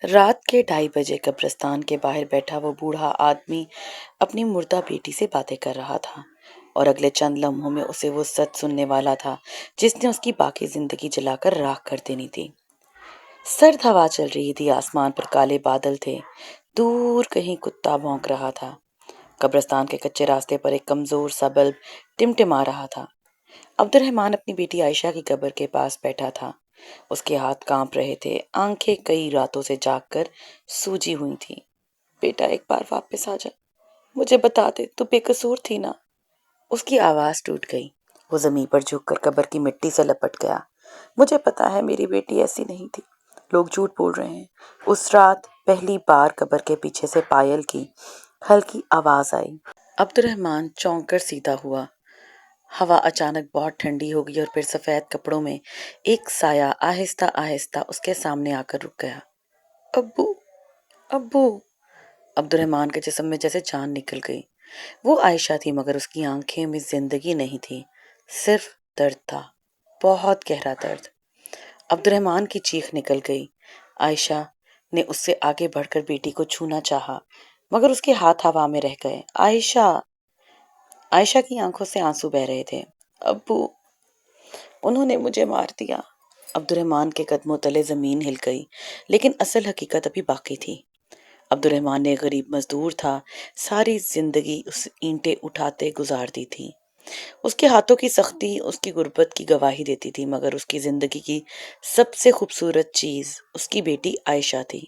رات کے 2:30 بجے قبرستان کے باہر بیٹھا وہ بوڑھا آدمی اپنی مردہ بیٹی سے باتیں کر رہا تھا، اور اگلے چند لمحوں میں اسے وہ سچ سننے والا تھا جس نے اس کی باقی زندگی جلا کر راکھ کر دینی تھی۔ سرد ہوا چل رہی تھی، آسمان پر کالے بادل تھے، دور کہیں کتا بھونک رہا تھا۔ قبرستان کے کچے راستے پر ایک کمزور سا بلب ٹمٹما رہا تھا۔ عبد الرحمن اپنی بیٹی عائشہ کی قبر کے پاس بیٹھا تھا۔ اس کے ہاتھ کانپ رہے تھے، آنکھیں کئی راتوں سے جاگ کر سوجی ہوئی تھیں۔ بیٹا ایک بار واپس آ جا، مجھے بتا دے تو بے قصور تھی نا۔ اس کی آواز ٹوٹ گئی، وہ زمین پر جھک کر قبر کی مٹی سے لپٹ گیا۔ مجھے پتا ہے میری بیٹی ایسی نہیں تھی، لوگ جھوٹ بول رہے ہیں۔ اس رات پہلی بار قبر کے پیچھے سے پائل کی ہلکی آواز آئی۔ عبد الرحمن چونک کر سیدھا ہوا۔ ہوا اچانک بہت ٹھنڈی ہو گئی اور پھر سفید کپڑوں میں ایک سایہ آہستہ آہستہ اس کے سامنے آ کر رک گیا۔ ابو، ابو! عبد الرحمن کے جسم میں جیسے جان نکل گئی۔ وہ عائشہ تھی، مگر اس کی آنکھیں میں زندگی نہیں تھی، صرف درد تھا، بہت گہرا درد۔ عبد الرحمن کی چیخ نکل گئی۔ عائشہ نے اس سے آگے بڑھ کر بیٹی کو چھونا چاہا، مگر اس کے ہاتھ ہوا میں رہ گئے۔ عائشہ! عائشہ کی آنکھوں سے آنسو بہہ رہے تھے۔ ابو، انہوں نے مجھے مار دیا۔ عبد الرحمن کے قدموں تلے زمین ہل گئی، لیکن اصل حقیقت ابھی باقی تھی۔ عبد الرحمن نے غریب مزدور تھا، ساری زندگی اس اینٹیں اٹھاتے گزار دی تھی۔ اس کے ہاتھوں کی سختی اس کی غربت کی گواہی دیتی تھی، مگر اس کی زندگی کی سب سے خوبصورت چیز اس کی بیٹی عائشہ تھی۔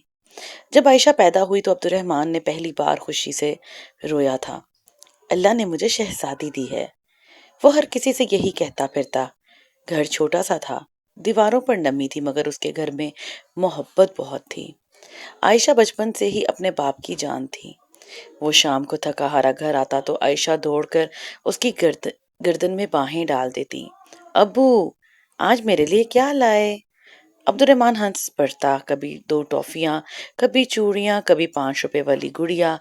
جب عائشہ پیدا ہوئی تو عبد الرحمن نے پہلی بار خوشی سے رویا تھا۔ اللہ نے مجھے شہزادی دی ہے، وہ ہر کسی سے یہی کہتا پھرتا۔ گھر چھوٹا سا تھا، دیواروں پر نمی تھی، مگر اس کے گھر میں محبت بہت تھی۔ عائشہ بچپن سے ہی اپنے باپ کی جان تھی۔ وہ شام کو تھکا ہارا گھر آتا تو عائشہ دوڑ کر اس کی گردن میں باہیں ڈال دیتی۔ ابو، آج میرے لیے کیا لائے؟ عبد الرحمن ہنس پڑتا، کبھی 2 ٹافیاں، کبھی چوڑیاں، کبھی 5 روپے والی گڑیا۔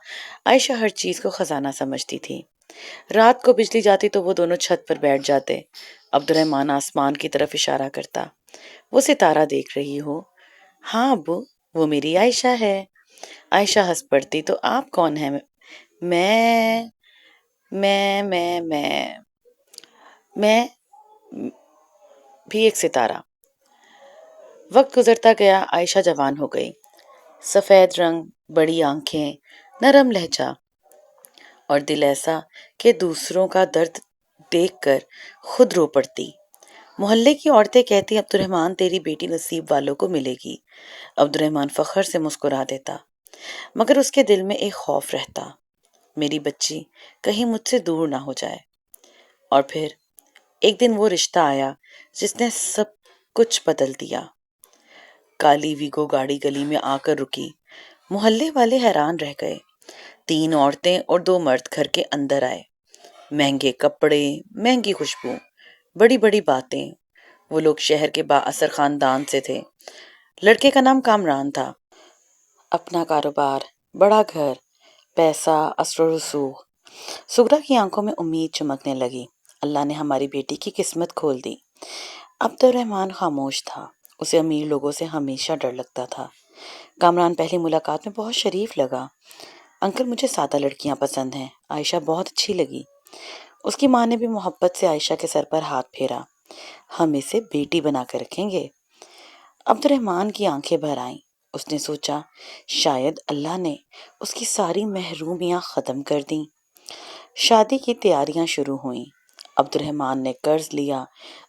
عائشہ ہر چیز کو خزانہ سمجھتی تھی۔ رات کو بجلی جاتی تو وہ دونوں چھت پر بیٹھ جاتے۔ عبد الرحمن آسمان کی طرف اشارہ کرتا۔ وہ ستارہ دیکھ رہی ہو؟ ہاں ابو، وہ میری عائشہ ہے۔ عائشہ ہنس پڑتی، تو آپ کون ہیں؟ میں میں میں بھی ایک ستارہ۔ وقت گزرتا گیا، عائشہ جوان ہو گئی۔ سفید رنگ، بڑی آنکھیں، نرم لہجہ اور دل ایسا کہ دوسروں کا درد دیکھ کر خود رو پڑتی۔ محلے کی عورتیں کہتی، عبد الرحمن تیری بیٹی نصیب والوں کو ملے گی۔ عبد الرحمن فخر سے مسکرا دیتا، مگر اس کے دل میں ایک خوف رہتا، میری بچی کہیں مجھ سے دور نہ ہو جائے۔ اور پھر ایک دن وہ رشتہ آیا جس نے سب کچھ بدل دیا۔ کالی ویگو گاڑی گلی میں آ کر رکی۔ محلے والے حیران رہ گئے۔ 3 عورتیں اور 2 مرد گھر کے اندر آئے۔ مہنگے کپڑے، مہنگی خوشبو، بڑی بڑی باتیں۔ وہ لوگ شہر کے با اثر خاندان سے تھے۔ لڑکے کا نام کامران تھا۔ اپنا کاروبار، بڑا گھر، پیسہ، اثر و رسوخ۔ سغرا کی آنکھوں میں امید چمکنے لگی۔ اللہ نے ہماری بیٹی کی قسمت کھول دی۔ عبد الرحمن خاموش تھا، اسے امیر لوگوں سے ہمیشہ ڈر لگتا تھا۔ کامران پہلی ملاقات میں بہت شریف لگا۔ انکل، مجھے سادہ لڑکیاں پسند ہیں۔ عائشہ بہت اچھی لگی۔ اس کی ماں نے بھی محبت سے عائشہ کے سر پر ہاتھ پھیرا۔ ہم اسے بیٹی بنا کر رکھیں گے۔ عبد الرحمن کی آنکھیں بھر آئیں۔ اس نے سوچا، شاید اللہ نے اس کی ساری محرومیاں ختم کر دیں۔ شادی کی تیاریاں شروع ہوئیں۔ عبد الرحمن نے قرض لیا،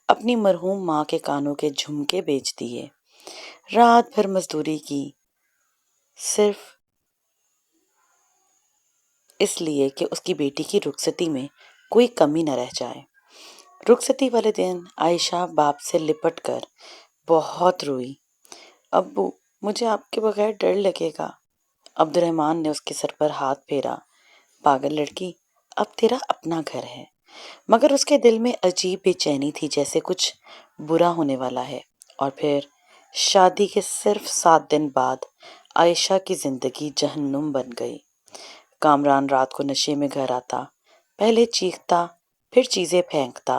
اپنی مرحوم ماں کے کانوں کے جھمکے بیچ دیے، رات بھر مزدوری کی، صرف اس لیے کہ اس کی بیٹی کی رخصتی میں کوئی کمی نہ رہ جائے۔ رخصتی والے دن عائشہ باپ سے لپٹ کر بہت روئی۔ ابو، مجھے آپ کے بغیر ڈر لگے گا۔ عبد الرحمن نے اس کے سر پر ہاتھ پھیرا۔ پاگل لڑکی، اب تیرا اپنا گھر ہے۔ مگر اس کے دل میں عجیب بے چینی تھی، جیسے کچھ برا ہونے والا ہے۔ اور پھر شادی کے صرف 7 دن بعد عائشہ کی زندگی جہنم بن گئی۔ کامران رات کو نشے میں گھر آتا، پہلے چیختا، پھر چیزیں پھینکتا،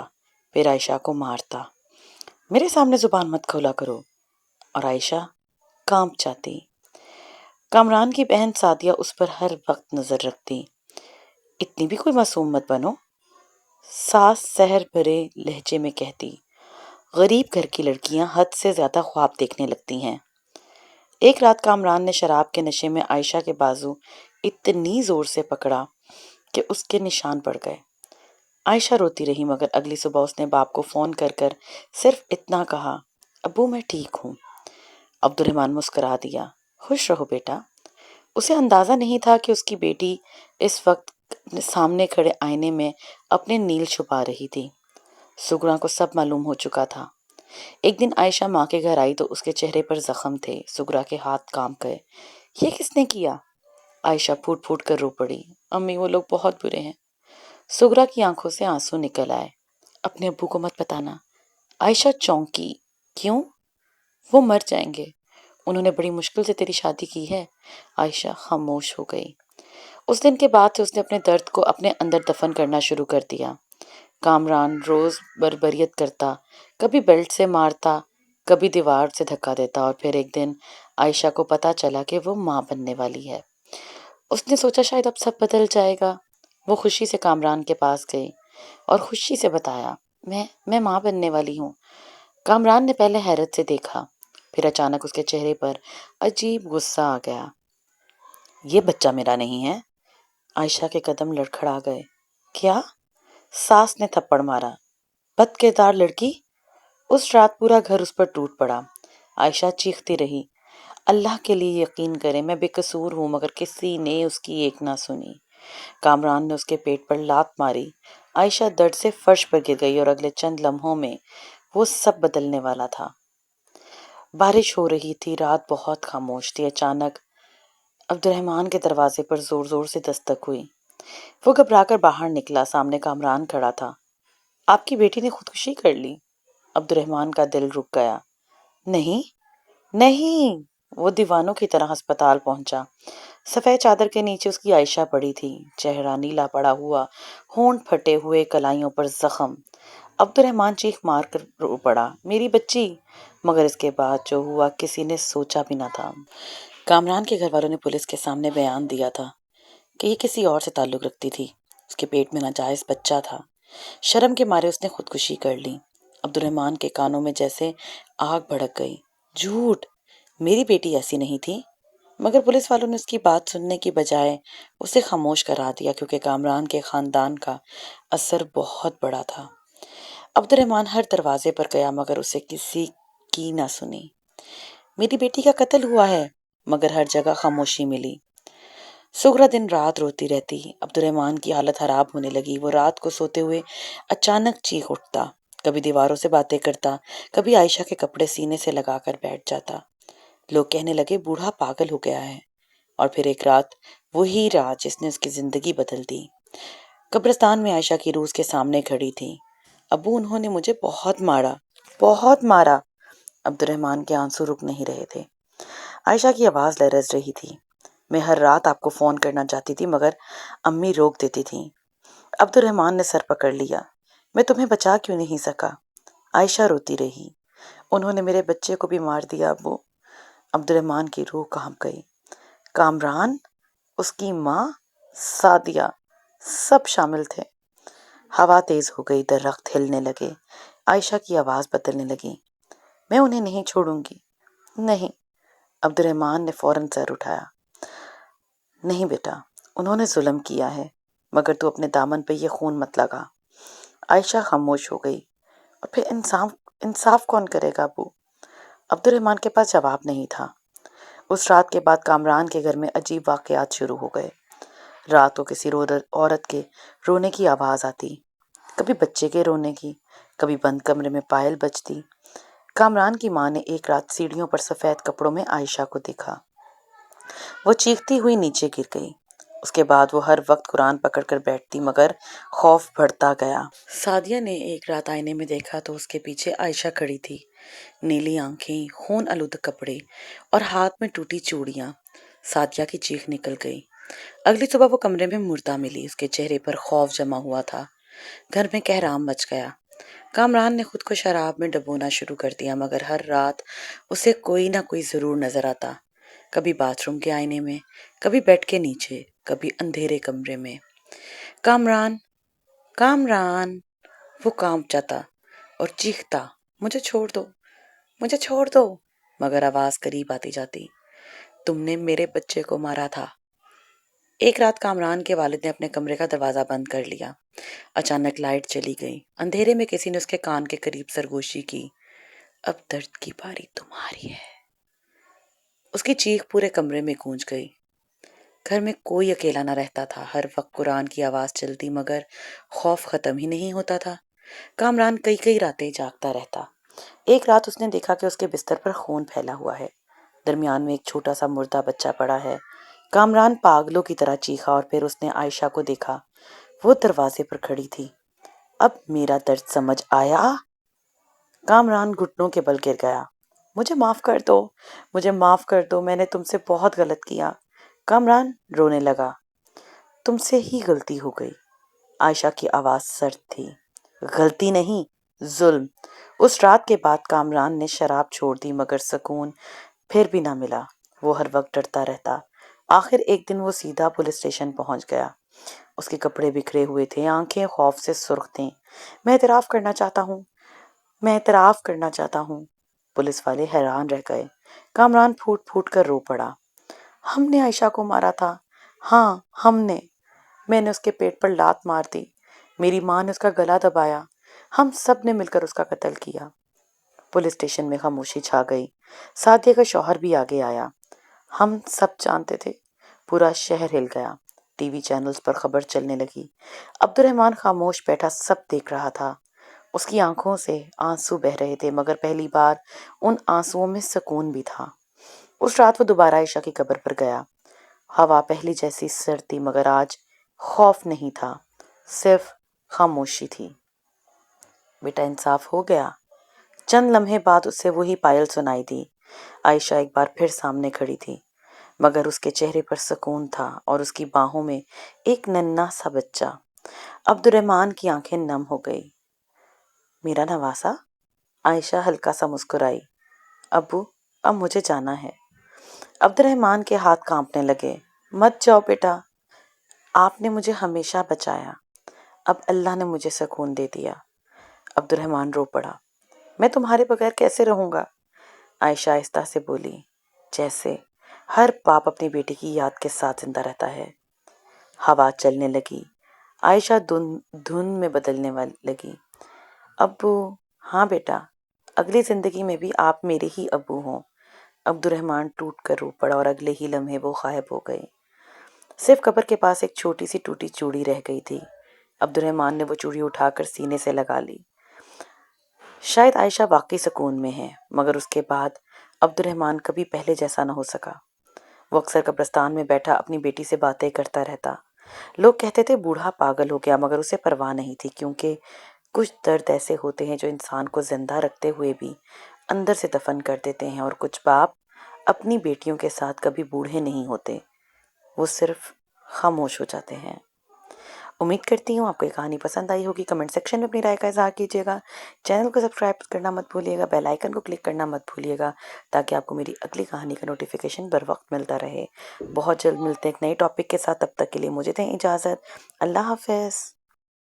پھر عائشہ کو مارتا۔ میرے سامنے زبان مت کھولا کرو۔ اور عائشہ کانپ جاتی۔ کامران کی بہن سعدیہ اس پر ہر وقت نظر رکھتی۔ اتنی بھی کوئی معصوم مت بنو، ساس سحر بھرے لہجے میں کہتی۔ غریب گھر کی لڑکیاں حد سے زیادہ خواب دیکھنے لگتی ہیں۔ ایک رات کامران نے شراب کے نشے میں عائشہ کے بازو اتنی زور سے پکڑا کہ اس کے نشان پڑ گئے۔ عائشہ روتی رہی، مگر اگلی صبح اس نے باپ کو فون کر کر صرف اتنا کہا، ابو میں ٹھیک ہوں۔ عبد الرحمن مسکرا دیا، خوش رہو بیٹا۔ اسے اندازہ نہیں تھا کہ اس کی بیٹی اس وقت سامنے کھڑے آئینے میں اپنے نیل چھپا رہی تھی۔ سگرا کو سب معلوم ہو چکا تھا۔ ایک دن عائشہ ماں کے گھر آئی تو اس کے چہرے پر زخم تھے۔ سگرا کے ہاتھ کانپ گئے۔ یہ کس نے کیا؟ عائشہ پھوٹ پھوٹ کر رو پڑی، امی وہ لوگ بہت برے ہیں۔ سگرا کی آنکھوں سے آنسو نکل آئے۔ اپنے ابو کو مت بتانا۔ عائشہ چونکی، کیوں؟ وہ مر جائیں گے، انہوں نے بڑی مشکل سے تیری شادی کی ہے۔ عائشہ خاموش ہو گئی۔ اس دن کے بعد سے اس نے اپنے درد کو اپنے اندر دفن کرنا شروع کر دیا۔ کامران روز بربریت کرتا، کبھی بیلٹ سے مارتا، کبھی دیوار سے دھکا دیتا، اور پھر ایک دن عائشہ کو پتا چلا کہ وہ ماں بننے والی ہے۔ اس نے سوچا شاید اب سب بدل جائے گا۔ وہ خوشی سے کامران کے پاس گئی اور خوشی سے بتایا، میں ماں بننے والی ہوں۔ کامران نے پہلے حیرت سے دیکھا، پھر اچانک اس کے چہرے پر عجیب غصہ آ گیا۔ یہ بچہ میرا نہیں ہے۔ عائشہ کے قدم لڑکھڑا گئے۔ کیا؟ ساس نے تھپڑ مارا۔ بد کردار لڑکی۔ اس رات پورا گھر اس پر ٹوٹ پڑا۔ عائشہ چیختی رہی، اللہ کے لیے یقین کریں، میں بے قصور ہوں، مگر کسی نے اس کی ایک نہ سنی۔ کامران نے اس کے پیٹ پر لات ماری۔ عائشہ درد سے فرش پر گر گئی اور اگلے چند لمحوں میں وہ سب بدلنے والا تھا۔ بارش ہو رہی تھی، رات بہت خاموش تھی۔ اچانک عبد الرحمن کے دروازے پر زور زور سے دستک ہوئی۔ وہ گھبرا کر باہر نکلا۔ سامنے کامران کھڑا تھا۔ آپ کی بیٹی نے خودکشی کر لی؟ عبد الرحمن کا دل رک گیا۔ نہیں نہیں، وہ دیوانوں کی طرح ہسپتال پہنچا۔ سفید چادر کے نیچے اس کی عائشہ پڑی تھی، چہرہ نیلا پڑا ہوا، ہونٹ پھٹے ہوئے، کلائیوں پر زخم۔ عبد الرحمن چیخ مار کر رو پڑا، میری بچی! مگر اس کے بعد جو ہوا کسی نے سوچا بھی نہ تھا۔ کامران کے گھر والوں نے پولیس کے سامنے بیان دیا تھا کہ یہ کسی اور سے تعلق رکھتی تھی، اس کے پیٹ میں ناجائز بچہ تھا۔ شرم کے مارے اس نے خودکشی کر لی۔ عبد الرحمن کے کانوں میں جیسے آگ بھڑک گئی۔ جھوٹ! میری بیٹی ایسی نہیں تھی۔ مگر پولیس والوں نے اس کی بات سننے کی بجائے اسے خاموش کرا دیا، کیونکہ کامران کے خاندان کا اثر بہت بڑا تھا۔ عبد الرحمن ہر دروازے پر گیا، مگر اسے کسی کی نہ سنی۔ میری بیٹی کا قتل ہوا ہے، مگر ہر جگہ خاموشی ملی۔ سغرا دن رات روتی رہتی۔ عبد الرحمن کی حالت خراب ہونے لگی۔ وہ رات کو سوتے ہوئے اچانک چیخ اٹھتا، کبھی دیواروں سے باتیں کرتا، کبھی عائشہ کے کپڑے سینے سے لگا کر بیٹھ جاتا۔ لوگ کہنے لگے بوڑھا پاگل ہو گیا ہے۔ اور پھر ایک رات، وہی رات جس نے اس کی زندگی بدل دی، قبرستان میں عائشہ کی روح اس کے سامنے کھڑی تھی۔ ابو، انہوں نے مجھے بہت مارا، بہت مارا۔ عبد الرحمن کے آنسو رک نہیں رہے تھے۔ عائشہ کی آواز لرز رہی تھی، میں ہر رات آپ کو فون کرنا چاہتی تھی، مگر امی روک دیتی تھیں۔ عبد الرحمن نے سر پکڑ لیا، میں تمہیں بچا کیوں نہیں سکا؟ عائشہ روتی رہی، انہوں نے میرے بچے کو بھی مار دیا ابو۔ عبد الرحمن کی روح کانپ گئی۔ کامران، اس کی ماں، سعدیہ، سب شامل تھے۔ ہوا تیز ہو گئی، درخت ہلنے لگے۔ عائشہ کی آواز بدلنے لگی، میں انہیں نہیں چھوڑوں گی، نہیں۔ عبد الرحمن نے فوراً سر اٹھایا، نہیں بیٹا، انہوں نے ظلم کیا ہے، مگر تو اپنے دامن پہ یہ خون مت لگا۔ عائشہ خاموش ہو گئی، اور پھر انصاف کون کرے گا ابو؟ عبد الرحمن کے پاس جواب نہیں تھا۔ اس رات کے بعد کامران کے گھر میں عجیب واقعات شروع ہو گئے۔ رات کو کسی عورت کے رونے کی آواز آتی، کبھی بچے کے رونے کی، کبھی بند کمرے میں پائل بجتی۔ کامران کی ماں نے ایک رات سیڑھیوں پر سفید کپڑوں میں عائشہ کو دیکھا۔ وہ چیختی ہوئی نیچے گر گئی۔ اس کے بعد وہ ہر وقت قرآن پکڑ کر بیٹھتی، مگر خوف بڑھتا گیا۔ سعدیہ نے ایک رات آئینے میں دیکھا تو اس کے پیچھے عائشہ کھڑی تھی، نیلی آنکھیں، خون آلودہ کپڑے اور ہاتھ میں ٹوٹی چوڑیاں۔ سعدیہ کی چیخ نکل گئی۔ اگلی صبح وہ کمرے میں مردہ ملی، اس کے چہرے پر خوف جمع ہوا تھا۔ گھر میں کہرام مچ گیا۔ کامران نے خود کو شراب میں ڈبونا شروع کر دیا، مگر ہر رات اسے کوئی نہ کوئی ضرور نظر آتا۔ کبھی باتھ روم کے آئینے میں، کبھی بیڈ کے نیچے، کبھی اندھیرے کمرے میں۔ کامران، کامران، وہ کانپ جاتا اور چیختا، مجھے چھوڑ دو، مجھے چھوڑ دو، مگر آواز قریب آتی جاتی، تم نے میرے بچے کو مارا تھا۔ ایک رات کامران کے والد نے اپنے کمرے کا دروازہ بند کر لیا۔ اچانک لائٹ چلی گئی۔ اندھیرے میں کسی نے اس کے کان کے قریب سرگوشی کی، اب درد کی باری تمہاری ہے۔ اس کی چیخ پورے کمرے میں گونج گئی۔ گھر میں کوئی اکیلا نہ رہتا تھا، ہر وقت قرآن کی آواز چلتی، مگر خوف ختم ہی نہیں ہوتا تھا۔ کامران کئی کئی راتیں جاگتا رہتا۔ ایک رات اس نے دیکھا کہ اس کے بستر پر خون پھیلا ہوا ہے، درمیان میں ایک چھوٹا سا مردہ بچہ پڑا ہے۔ کامران پاگلوں کی طرح چیخا اور پھر اس نے عائشہ کو دیکھا، وہ دروازے پر کھڑی تھی۔ اب میرا درد سمجھ آیا؟ کامران گھٹنوں کے بل گر گیا۔ مجھے معاف کر دو، مجھے معاف کر دو، میں نے تم سے بہت غلط کیا۔ کامران رونے لگا۔ تم سے ہی غلطی ہو گئی۔ عائشہ کی آواز سرد تھی۔ غلطی نہیں، ظلم۔ اس رات کے بعد کامران نے شراب چھوڑ دی، مگر سکون پھر بھی نہ ملا۔ وہ ہر وقت ڈرتا رہتا۔ آخر ایک دن وہ سیدھا پولیس اسٹیشن پہنچ گیا۔ اس کے کپڑے بکھرے ہوئے تھے، آنکھیں خوف سے سرخ تھیں۔ میں اعتراف کرنا چاہتا ہوں، میں اعتراف کرنا چاہتا ہوں۔ پولیس والے حیران رہ گئے۔ کامران پھوٹ پھوٹ کر رو پڑا۔ ہم نے عائشہ کو مارا تھا، ہاں ہم نے۔ میں نے اس کے پیٹ پر لات مار دی، میری ماں نے اس کا گلا دبایا، ہم سب نے مل کر اس کا قتل کیا۔ پولیس اسٹیشن میں خاموشی چھا گئی۔ سعدیہ کا شوہر بھی آگے آیا۔ ہم سب جانتے تھے۔ پورا شہر ہل گیا۔ ٹی وی چینلز پر خبر چلنے لگی۔ عبد الرحمن خاموش بیٹھا سب دیکھ رہا تھا۔ اس کی آنکھوں سے آنسو بہہ رہے تھے، مگر پہلی بار ان آنسوؤں میں سکون بھی تھا۔ اس رات وہ دوبارہ عائشہ کی قبر پر گیا۔ ہوا پہلی جیسی سرد تھی، مگر آج خوف نہیں تھا، صرف خاموشی تھی۔ بیٹا انصاف ہو گیا؟ چند لمحے بعد اسے وہی پائل سنائی دی۔ عائشہ ایک بار پھر سامنے کھڑی تھی، مگر اس کے چہرے پر سکون تھا اور اس کی باہوں میں ایک ننھا سا بچہ۔ عبد الرحمن کی آنکھیں نم ہو گئی۔ میرا نواسا؟ عائشہ ہلکا سا مسکرائی۔ ابو، اب مجھے جانا ہے۔ عبد الرحمن کے ہاتھ کانپنے لگے۔ مت جاؤ بیٹا، آپ نے مجھے ہمیشہ بچایا، اب اللہ نے مجھے سکون دے دیا۔ عبد الرحمن رو پڑا۔ میں تمہارے بغیر کیسے رہوں گا؟ عائشہ آہستہ سے بولی، جیسے ہر باپ اپنی بیٹی کی یاد کے ساتھ زندہ رہتا ہے۔ ہوا چلنے لگی۔ عائشہ دھن میں بدلنے لگی۔ ابو، ہاں بیٹا، اگلی زندگی میں بھی آپ میرے ہی ابو ہوں۔ عبد الرحمن ٹوٹ کر رو پڑا اور اگلے ہی لمحے وہ غائب ہو گئے۔ صرف قبر کے پاس ایک چھوٹی سی ٹوٹی چوڑی رہ گئی تھی۔ عبد الرحمن نے وہ چوڑی اٹھا کر سینے سے لگا لی۔ شاید عائشہ واقعی سکون میں ہے، مگر اس کے بعد عبد الرحمن کبھی پہلے جیسا نہ ہو سکا۔ وہ اکثر قبرستان میں بیٹھا اپنی بیٹی سے باتیں کرتا رہتا۔ لوگ کہتے تھے بوڑھا پاگل ہو گیا، مگر اسے پرواہ نہیں تھی، کیونکہ کچھ درد ایسے ہوتے ہیں جو انسان کو زندہ رکھتے ہوئے بھی اندر سے دفن کر دیتے ہیں، اور کچھ باپ اپنی بیٹیوں کے ساتھ کبھی بوڑھے نہیں ہوتے، وہ صرف خاموش ہو جاتے ہیں۔ امید کرتی ہوں آپ کو یہ کہانی پسند آئی ہوگی۔ کمنٹ سیکشن میں اپنی رائے کا اظہار کیجیے گا۔ چینل کو سبسکرائب کرنا مت بھولیے گا، بیل آئیکن کو کلک کرنا مت بھولیے گا، تاکہ آپ کو میری اگلی کہانی کا نوٹیفیکیشن بر وقت ملتا رہے۔ بہت جلد ملتے ہیں ایک نئے ٹاپک کے ساتھ، تب تک کے لیے مجھے دیں اجازت۔ اللہ حافظ۔